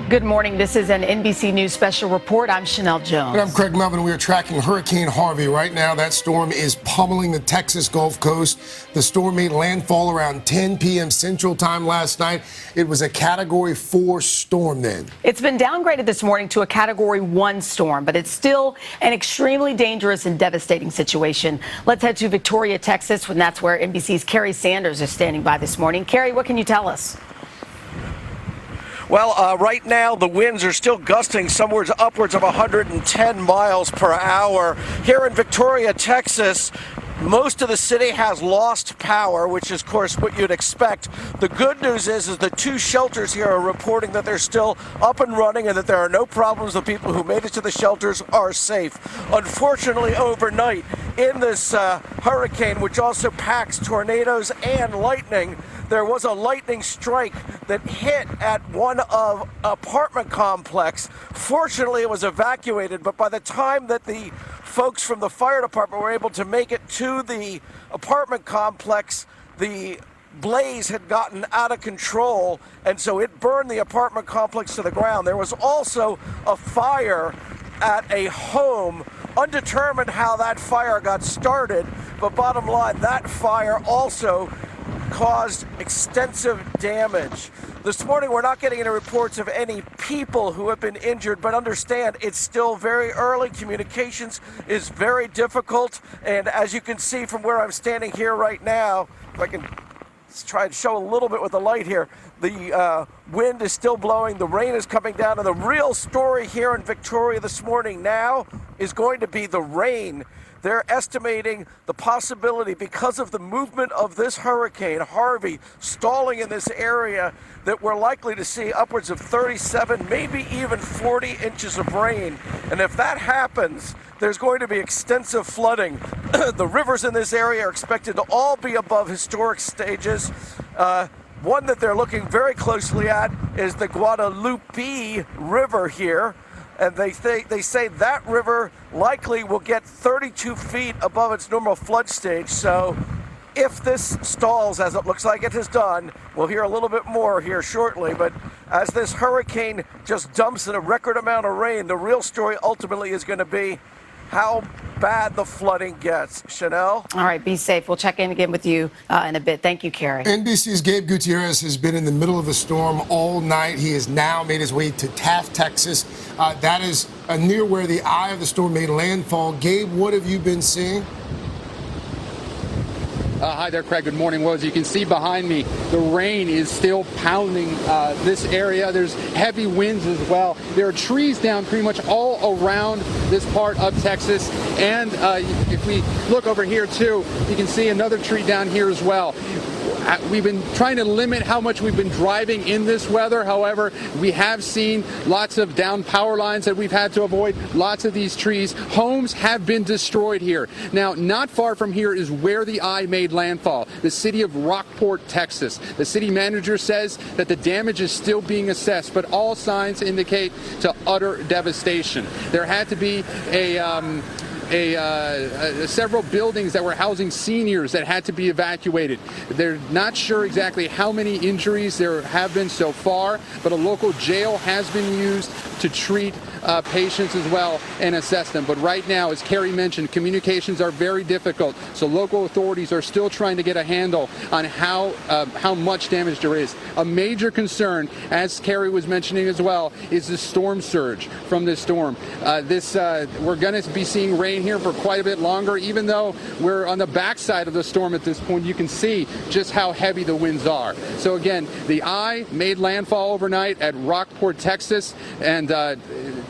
Good morning. This is an NBC News special report. I'm Chanel Jones. And I'm Craig Melvin. We are tracking Hurricane Harvey right now. That storm is pummeling the Texas Gulf Coast. The storm made landfall around 10 p.m. Central Time last night. It was a Category 4 storm then. It's been downgraded this morning to a Category 1 storm, but it's still an extremely dangerous and devastating situation. Let's head to Victoria, Texas, when that's where NBC's Kerry Sanders is standing by this morning. Kerry, what can you tell us? Well, right now the winds are still gusting somewhere upwards of 110 miles per hour. Here in Victoria, Texas, most of the city has lost power, which is, of course, what you'd expect. The good news is the two shelters here are reporting that they're still up and running and that there are no problems. The people who made it to the shelters are safe. Unfortunately, overnight, in this hurricane, which also packs tornadoes and lightning, there was a lightning strike that hit at one of apartment complex. Fortunately, it was evacuated, but by the time that the folks from the fire department were able to make it to the apartment complex, the blaze had gotten out of control, and so it burned the apartment complex to the ground. There was also a fire at a home. Undetermined how that fire got started, but bottom line, that fire also caused extensive damage. This morning, we're not getting any reports of any people who have been injured, but understand it's still very early. Communications is very difficult, and as you can see from where I'm standing here right now, if I can try and show a little bit with the light here, the wind is still blowing, the rain is coming down, and the real story here in Victoria this morning now is going to be the rain. They're estimating the possibility, because of the movement of this hurricane, Harvey, stalling in this area, that we're likely to see upwards of 37, maybe even 40 inches of rain. And if that happens, there's going to be extensive flooding. The rivers in this area are expected to all be above historic stages. One that they're looking very closely at is the Guadalupe River here. And they say that river likely will get 32 feet above its normal flood stage. So if this stalls, as it looks like it has done, we'll hear a little bit more here shortly. But as this hurricane just dumps in a record amount of rain, the real story ultimately is going to be how bad the flooding gets. Chanel? All right, be safe. We'll check in again with you in a bit. Thank you, Kerry. NBC's Gabe Gutierrez has been in the middle of the storm all night. He has now made his way to Taft, Texas. That is near where the eye of the storm made landfall. Gabe, what have you been seeing? Hi there, Craig. Good morning. Well, as you can see behind me, the rain is still pounding this area. There's heavy winds as well. There are trees down pretty much all around this part of Texas. And if we look over here, too, you can see another tree down here as well. We've been trying to limit how much we've been driving in this weather. However, we have seen lots of down power lines that we've had to avoid, lots of these trees. Homes have been destroyed here. Now, not far from here is where the eye made landfall, the city of Rockport, Texas. The city manager says that the damage is still being assessed, but all signs indicate to utter devastation. There had to be several buildings that were housing seniors that had to be evacuated. They're not sure exactly how many injuries there have been so far, but a local jail has been used to treat patients as well and assess them. But right now, as Kerry mentioned, communications are very difficult, so local authorities are still trying to get a handle on how much damage there is. A major concern, as Kerry was mentioning as well, is the storm surge from this storm. We're going to be seeing rain here for quite a bit longer. Even though we're on the backside of the storm at this point, you can see just how heavy the winds are. So again, the eye made landfall overnight at Rockport, Texas, and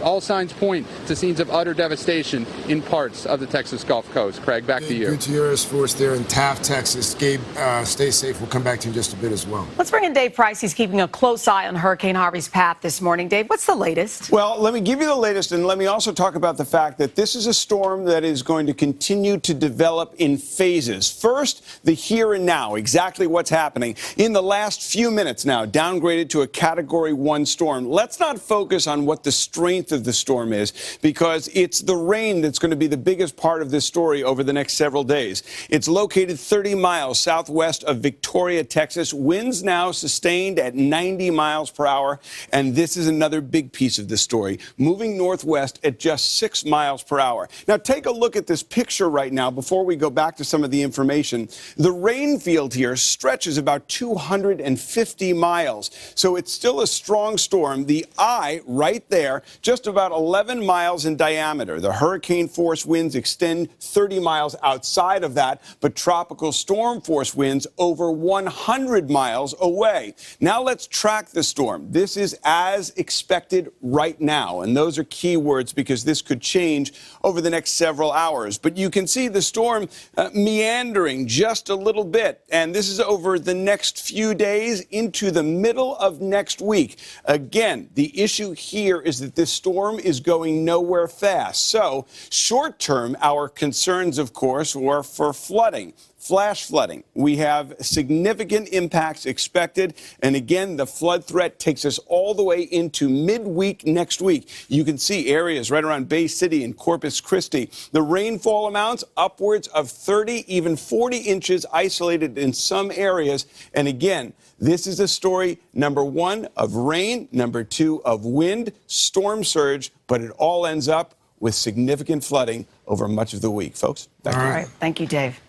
all signs point to scenes of utter devastation in parts of the Texas Gulf Coast. Craig, back to you. Gutierrez for us there in Taft, Texas. Gabe, stay safe. We'll come back to you in just a bit as well. Let's bring in Dave Price. He's keeping a close eye on Hurricane Harvey's path this morning. Dave, what's the latest? Well, let me give you the latest, and let me also talk about the fact that this is a storm that is going to continue to develop in phases. First, the here and now, exactly what's happening. In the last few minutes now, downgraded to a Category 1 storm. Let's not focus on what the strength strength of the storm is, because it's the rain that's going to be the biggest part of this story over the next several days. It's located 30 miles southwest of Victoria, Texas. Winds now sustained at 90 miles per hour. And this is another big piece of the story, moving northwest at just 6 miles per hour. Now, take a look at this picture right now before we go back to some of the information. The rain field here stretches about 250 miles. So it's still a strong storm. The eye right there, just about 11 miles in diameter. The hurricane force winds extend 30 miles outside of that, but tropical storm force winds over 100 miles away. Now let's track the storm. This is as expected right now, and those are key words because this could change over the next several hours. But you can see the storm meandering just a little bit, and this is over the next few days into the middle of next week. Again, the issue here is that this storm is going nowhere fast. So short term, our concerns, of course, were for flooding. Flash flooding. We have significant impacts expected. And again, the flood threat takes us all the way into midweek next week. You can see areas right around Bay City and Corpus Christi. The rainfall amounts upwards of 30, even 40 inches isolated in some areas. And again, this is a story, number one, of rain, number two, of wind, storm surge, but it all ends up with significant flooding over much of the week. Folks, back to you. All right. Thank you, Dave.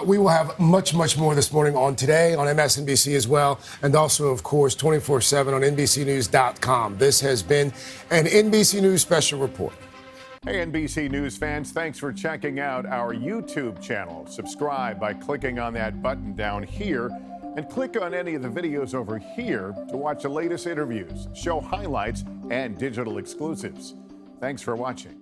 We will have much more this morning on Today, on MSNBC as well, and also, of course, 24/7 on NBCNews.com. This has been an NBC News special report. Hey, NBC News fans, thanks for checking out our YouTube channel. Subscribe by clicking on that button down here, and click on any of the videos over here to watch the latest interviews, show highlights, and digital exclusives. Thanks for watching.